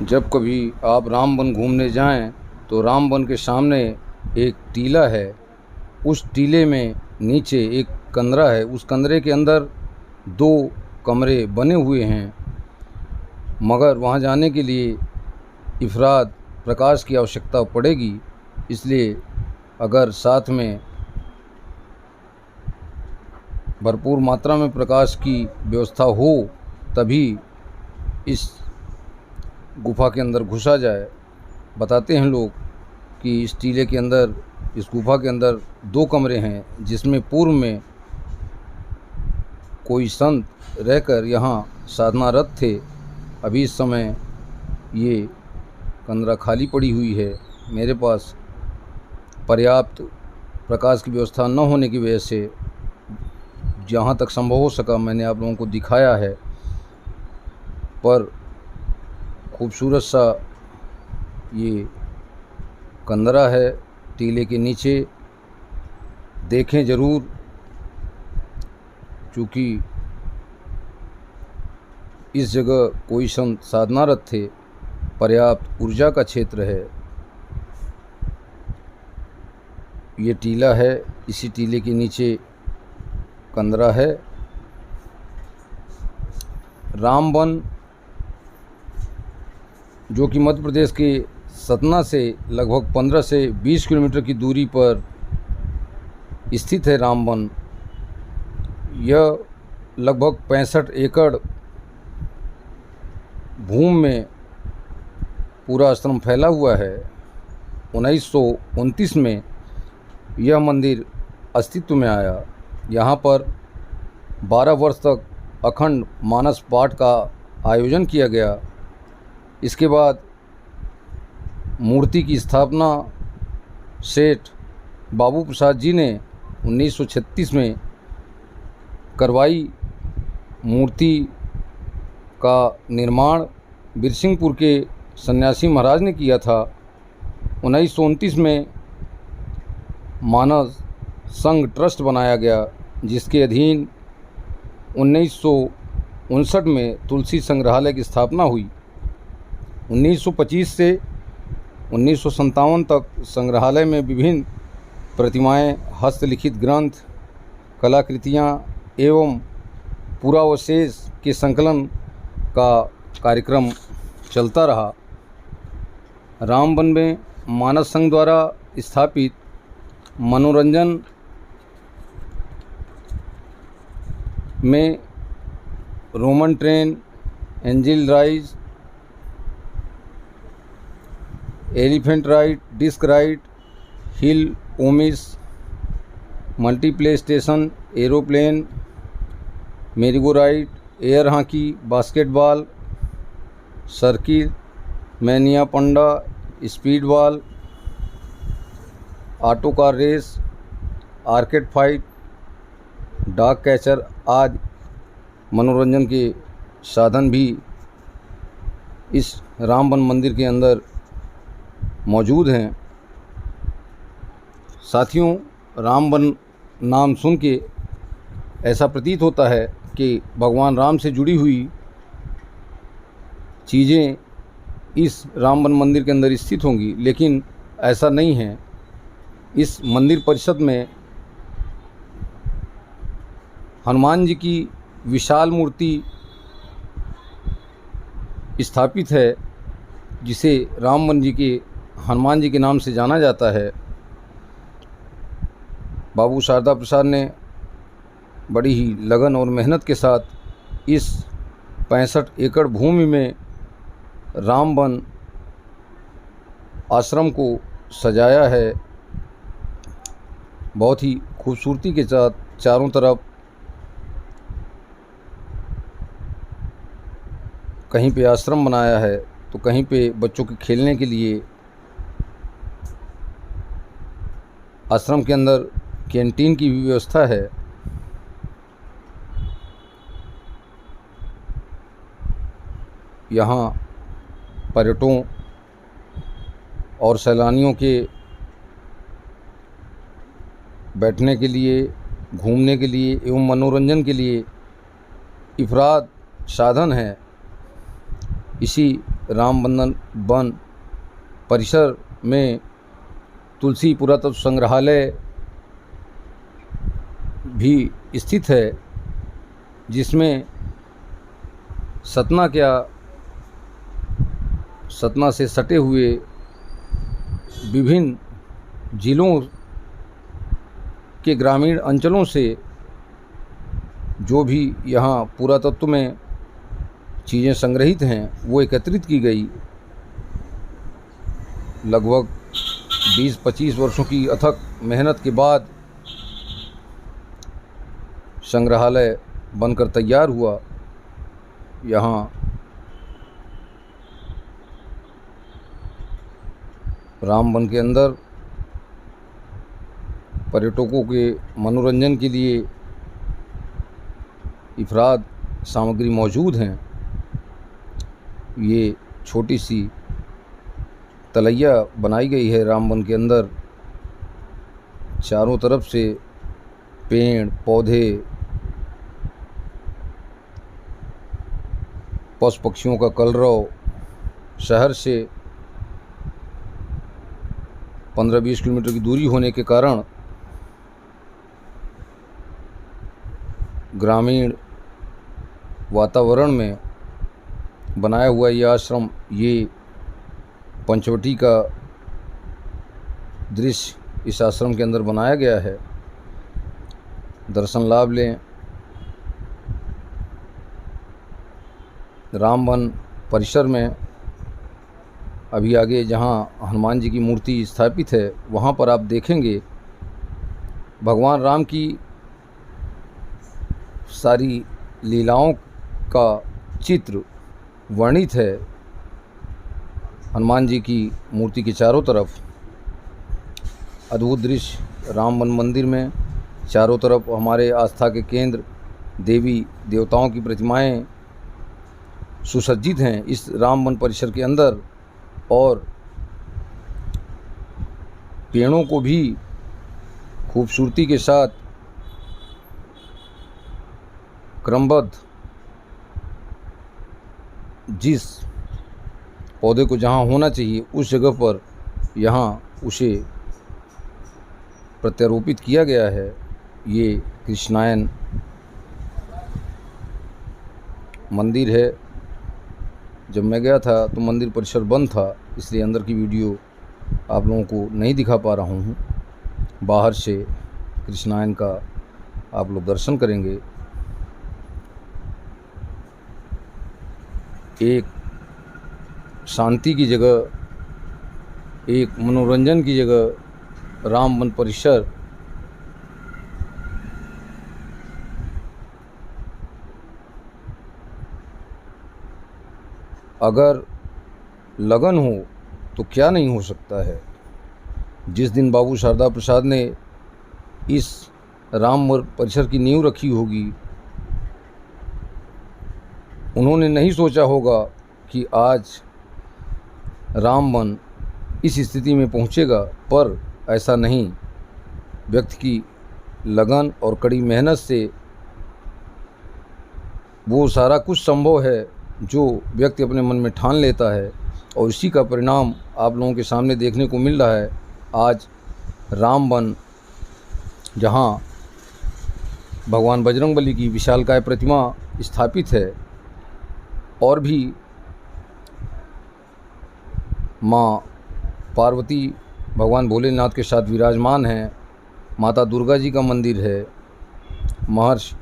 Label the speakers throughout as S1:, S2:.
S1: जब कभी आप रामबन घूमने जाएं तो रामबन के सामने एक टीला है। उस टीले में नीचे एक कंदरा है। उस कंदरे के अंदर 2 कमरे बने हुए हैं, मगर वहां जाने के लिए इफ़राद प्रकाश की आवश्यकता पड़ेगी। इसलिए अगर साथ में भरपूर मात्रा में प्रकाश की व्यवस्था हो तभी इस गुफ़ा के अंदर घुसा जाए। बताते हैं लोग कि इस टीले के अंदर, इस गुफ़ा के अंदर 2 कमरे हैं, जिसमें पूर्व में कोई संत रहकर यहाँ साधनारत थे। अभी इस समय ये कंदरा खाली पड़ी हुई है। मेरे पास पर्याप्त प्रकाश की व्यवस्था न होने की वजह से जहाँ तक संभव हो सका मैंने आप लोगों को दिखाया है। पर खूबसूरत सा ये कंदरा है टीले के नीचे, देखें ज़रूर, चूँकि इस जगह कोई संत साधनारत थे। पर्याप्त ऊर्जा का क्षेत्र है। ये टीला है, इसी टीले के नीचे कंदरा है। रामबन जो कि मध्य प्रदेश के सतना से लगभग 15 से 20 किलोमीटर की दूरी पर स्थित है। रामबन यह लगभग 65 एकड़ भूमि में पूरा आश्रम फैला हुआ है। 1929 में यह मंदिर अस्तित्व में आया। यहाँ पर 12 वर्ष तक अखंड मानस पाठ का आयोजन किया गया। इसके बाद मूर्ति की स्थापना सेठ बाबू प्रसाद जी ने 1936 में करवाई। मूर्ति का निर्माण बिरसिंहपुर के सन्यासी महाराज ने किया था। 1929 में मानस संघ ट्रस्ट बनाया गया, जिसके अधीन 1959 में तुलसी संग्रहालय की स्थापना हुई। 1925 से 1957 तक संग्रहालय में विभिन्न प्रतिमाएं, हस्तलिखित ग्रंथ, कलाकृतियां एवं पुरावशेष के संकलन का कार्यक्रम चलता रहा। रामबन में मानस संघ द्वारा स्थापित मनोरंजन में Roman train, angel ride, elephant ride, disc ride, hill ओमिस, multiplay station, aeroplane, merry go ride, air hockey, basketball, circle, mania panda, speed ball, auto car race, arcade fight, dog catcher आदि मनोरंजन के साधन भी इस रामबन मंदिर के अंदर मौजूद हैं। साथियों, रामबन नाम सुन के ऐसा प्रतीत होता है कि भगवान राम से जुड़ी हुई चीज़ें इस रामबन मंदिर के अंदर स्थित होंगी, लेकिन ऐसा नहीं है। इस मंदिर परिसर में हनुमान जी की विशाल मूर्ति स्थापित है, जिसे रामबन जी के हनुमान जी के नाम से जाना जाता है। बाबू शारदा प्रसाद ने बड़ी ही लगन और मेहनत के साथ इस 65 एकड़ भूमि में रामबन आश्रम को सजाया है। बहुत ही खूबसूरती के साथ चारों तरफ कहीं पे आश्रम बनाया है तो कहीं पे बच्चों के खेलने के लिए आश्रम के अंदर कैंटीन की भी व्यवस्था है। यहाँ पर्यटकों और सैलानियों के बैठने के लिए, घूमने के लिए एवं मनोरंजन के लिए इफ़राद साधन है। इसी राम वन परिसर में तुलसी पुरातत्व संग्रहालय भी स्थित है, जिसमें सतना से सटे हुए विभिन्न जिलों के ग्रामीण अंचलों से जो भी यहाँ पुरातत्व में चीज़ें संग्रहित हैं वो एकत्रित की गई। लगभग 20-25 वर्षों की अथक मेहनत के बाद संग्रहालय बनकर तैयार हुआ। यहाँ रामवन के अंदर पर्यटकों के मनोरंजन के लिए इफराद सामग्री मौजूद हैं। ये छोटी सी तलैया बनाई गई है रामवन के अंदर। चारों तरफ से पेड़ पौधे, पशु पक्षियों का कलरव, शहर से 15-20 किलोमीटर की दूरी होने के कारण ग्रामीण वातावरण में बनाया हुआ ये आश्रम, ये पंचवटी का दृश्य इस आश्रम के अंदर बनाया गया है। दर्शन लाभ लें। रामवन परिसर में अभी आगे जहाँ हनुमान जी की मूर्ति स्थापित है वहाँ पर आप देखेंगे भगवान राम की सारी लीलाओं का चित्र वर्णित है। हनुमान जी की मूर्ति के चारों तरफ अद्भुत दृश्य। रामवन मंदिर में चारों तरफ हमारे आस्था के केंद्र देवी देवताओं की प्रतिमाएं सुसज्जित हैं इस रामवन परिसर के अंदर, और पेड़ों को भी खूबसूरती के साथ क्रमबद्ध, जिस पौधे को जहाँ होना चाहिए उस जगह पर यहाँ उसे प्रत्यारोपित किया गया है। ये कृष्णायन मंदिर है। जब मैं गया था तो मंदिर परिसर बंद था, इसलिए अंदर की वीडियो आप लोगों को नहीं दिखा पा रहा हूँ। बाहर से कृष्णायन का आप लोग दर्शन करेंगे। एक शांति की जगह, एक मनोरंजन की जगह रामवन परिसर। अगर लगन हो तो क्या नहीं हो सकता है। जिस दिन बाबू शारदा प्रसाद ने इस रामवन परिसर की नींव रखी होगी, उन्होंने नहीं सोचा होगा कि आज रामवन इस स्थिति में पहुंचेगा, पर ऐसा नहीं। व्यक्ति की लगन और कड़ी मेहनत से वो सारा कुछ संभव है जो व्यक्ति अपने मन में ठान लेता है, और इसी का परिणाम आप लोगों के सामने देखने को मिल रहा है। आज रामवन, जहाँ भगवान बजरंगबली की विशालकाय प्रतिमा स्थापित है, और भी माँ पार्वती भगवान भोलेनाथ के साथ विराजमान हैं। माता दुर्गा जी का मंदिर है। महर्षि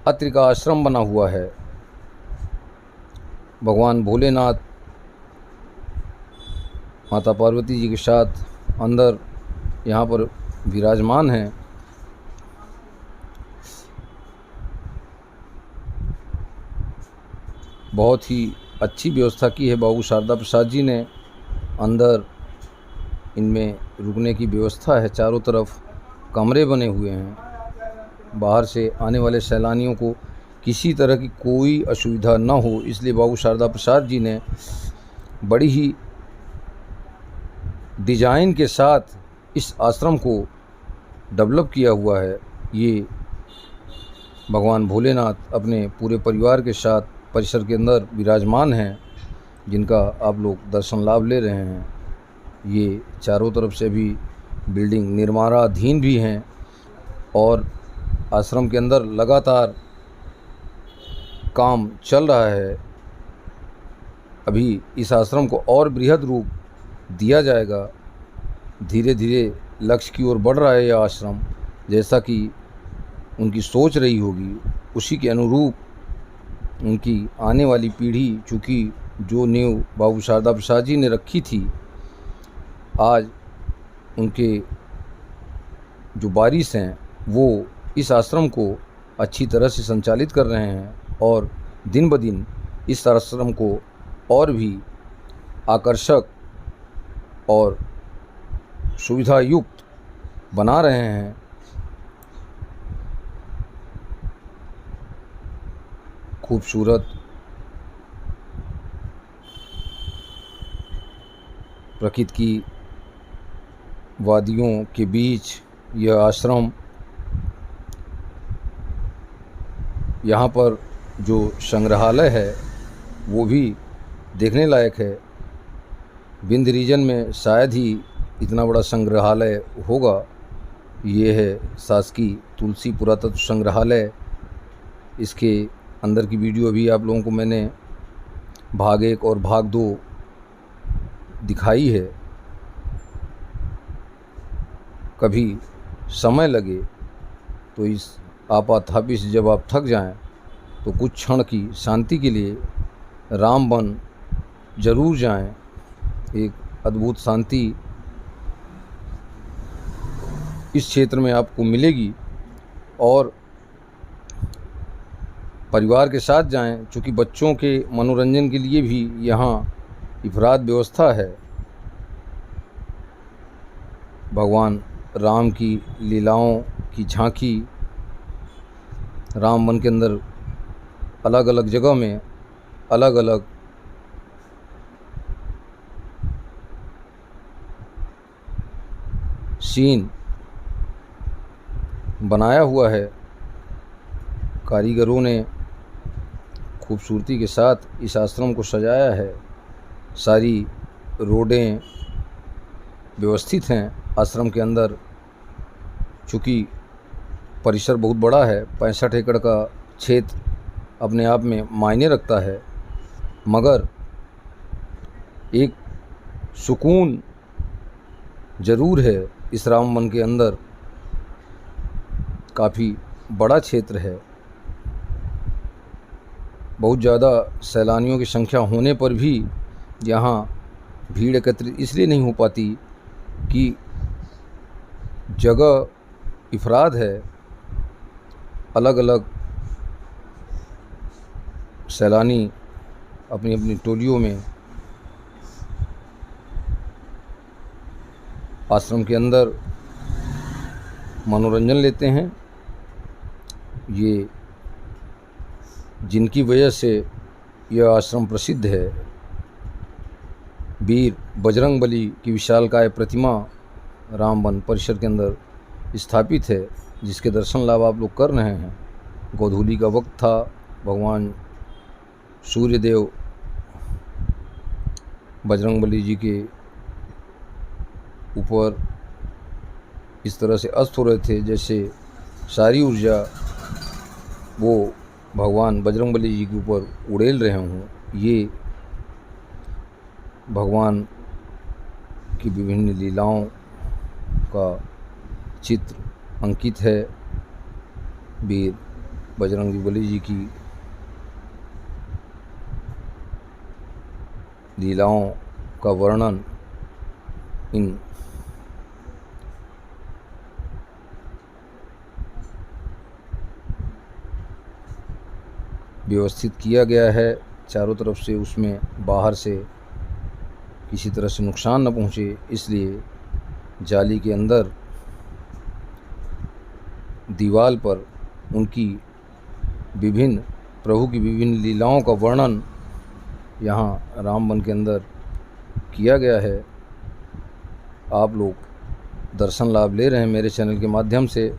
S1: अत्रि का आश्रम बना हुआ है। भगवान भोलेनाथ माता पार्वती जी के साथ अंदर यहाँ पर विराजमान हैं। बहुत ही अच्छी व्यवस्था की है बाबू शारदा प्रसाद जी ने। अंदर इनमें रुकने की व्यवस्था है, चारों तरफ कमरे बने हुए हैं। बाहर से आने वाले सैलानियों को किसी तरह की कोई असुविधा न हो, इसलिए बाबू शारदा प्रसाद जी ने बड़ी ही डिजाइन के साथ इस आश्रम को डेवलप किया हुआ है। ये भगवान भोलेनाथ अपने पूरे परिवार के साथ परिसर के अंदर विराजमान हैं, जिनका आप लोग दर्शन लाभ ले रहे हैं। ये चारों तरफ से भी बिल्डिंग निर्माणाधीन भी हैं और आश्रम के अंदर लगातार काम चल रहा है। अभी इस आश्रम को और बृहद रूप दिया जाएगा। धीरे धीरे लक्ष्य की ओर बढ़ रहा है यह आश्रम। जैसा कि उनकी सोच रही होगी, उसी के अनुरूप उनकी आने वाली पीढ़ी, चूँकि जो नींव बाबू शारदा प्रसाद जी ने रखी थी, आज उनके जो वारिस हैं वो इस आश्रम को अच्छी तरह से संचालित कर रहे हैं और दिन ब दिन इस आश्रम को और भी आकर्षक और सुविधा युक्त बना रहे हैं। खूबसूरत प्रकृति की वादियों के बीच यह आश्रम, यहाँ पर जो संग्रहालय है वो भी देखने लायक है। विंध्य रीजन में शायद ही इतना बड़ा संग्रहालय होगा। ये है शासकीय तुलसी पुरातत्व संग्रहालय। इसके अंदर की वीडियो भी आप लोगों को मैंने भाग 1 और भाग 2 दिखाई है। कभी समय लगे तो इस आपातहापी से जब आप थक जाएं तो कुछ क्षण की शांति के लिए रामवन ज़रूर जाएं। एक अद्भुत शांति इस क्षेत्र में आपको मिलेगी और परिवार के साथ जाएं, चूँकि बच्चों के मनोरंजन के लिए भी यहाँ इफराद व्यवस्था है। भगवान राम की लीलाओं की झांकी राम वन के अंदर अलग अलग जगह में अलग अलग सीन बनाया हुआ है। कारीगरों ने खूबसूरती के साथ इस आश्रम को सजाया है। सारी रोडें व्यवस्थित हैं आश्रम के अंदर। चूँकि परिसर बहुत बड़ा है, 65 एकड़ का क्षेत्र अपने आप में मायने रखता है, मगर एक सुकून ज़रूर है इस राम वन के अंदर। काफ़ी बड़ा क्षेत्र है। बहुत ज़्यादा सैलानियों की संख्या होने पर भी यहाँ भीड़ एकत्रित इसलिए नहीं हो पाती कि जगह इफराद है। अलग अलग सैलानी अपनी अपनी टोलियों में आश्रम के अंदर मनोरंजन लेते हैं। ये जिनकी वजह से यह आश्रम प्रसिद्ध है। वीर बजरंगबली की विशालकाय प्रतिमा रामवन परिसर के अंदर स्थापित है, जिसके दर्शन लाभ आप लोग कर रहे हैं। गोधूली का वक्त था। भगवान सूर्यदेव बजरंगबली जी के ऊपर इस तरह से अस्त हो रहे थे, जैसे सारी ऊर्जा वो भगवान बजरंगबली जी के ऊपर उड़ेल रहे हों। ये भगवान की विभिन्न लीलाओं का चित्र अंकित है। वीर बजरंगबली जी की लीलाओं का वर्णन इन व्यवस्थित किया गया है चारों तरफ से। उसमें बाहर से किसी तरह से नुकसान न पहुँचे, इसलिए जाली के अंदर दीवार पर उनकी विभिन्न प्रभु की विभिन्न लीलाओं का वर्णन यहाँ रामवन के अंदर किया गया है। आप लोग दर्शन लाभ ले रहे हैं मेरे चैनल के माध्यम से।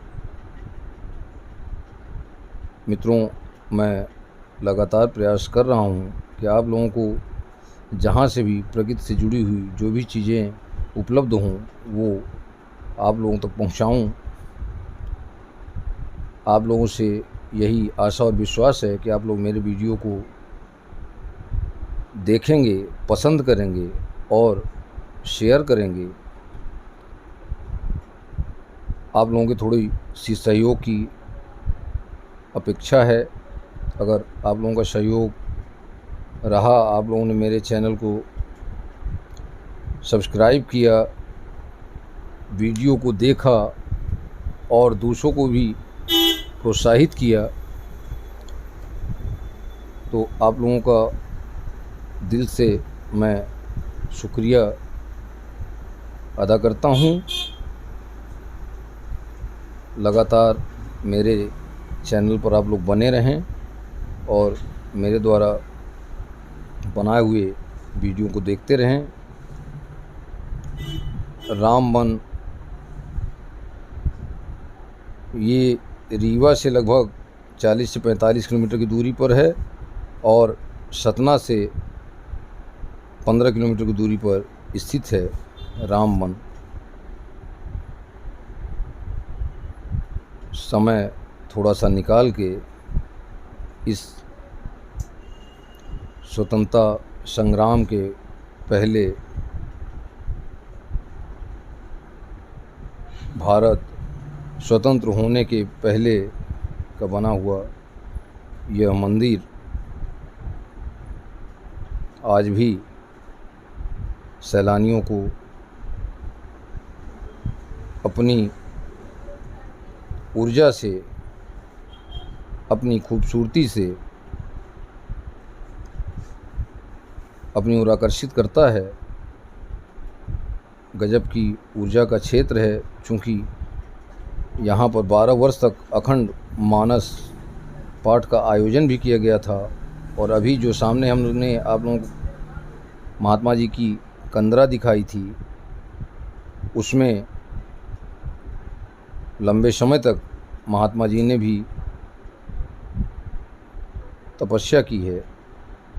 S1: मित्रों, मैं लगातार प्रयास कर रहा हूँ कि आप लोगों को जहाँ से भी प्रकृति से जुड़ी हुई जो भी चीज़ें उपलब्ध हों वो आप लोगों तक पहुँचाऊँ। आप लोगों से यही आशा और विश्वास है कि आप लोग मेरे वीडियो को देखेंगे, पसंद करेंगे और शेयर करेंगे। आप लोगों के थोड़ी सी सहयोग की अपेक्षा है। अगर आप लोगों का सहयोग रहा, आप लोगों ने मेरे चैनल को सब्सक्राइब किया, वीडियो को देखा और दूसरों को भी प्रोत्साहित किया, तो आप लोगों का दिल से मैं शुक्रिया अदा करता हूँ। लगातार मेरे चैनल पर आप लोग बने रहें और मेरे द्वारा बनाए हुए वीडियो को देखते रहें। रामवन ये रीवा से लगभग 40 से 45 किलोमीटर की दूरी पर है और सतना से 15 किलोमीटर की दूरी पर स्थित है रामवन। समय थोड़ा सा निकाल के इस स्वतंत्रता संग्राम के पहले भारत स्वतंत्र होने के पहले का बना हुआ यह मंदिर आज भी सैलानियों को अपनी ऊर्जा से, अपनी खूबसूरती से अपनी ओर आकर्षित करता है। गजब की ऊर्जा का क्षेत्र है, चूँकि यहाँ पर 12 वर्ष तक अखंड मानस पाठ का आयोजन भी किया गया था। और अभी जो सामने हमने आप लोगों को महात्मा जी की कंदरा दिखाई थी, उसमें लंबे समय तक महात्मा जी ने भी तपस्या की है।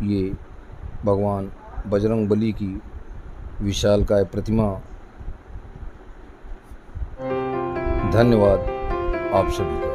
S1: ये भगवान बजरंगबली की विशालकाय प्रतिमा। धन्यवाद आप सभी का।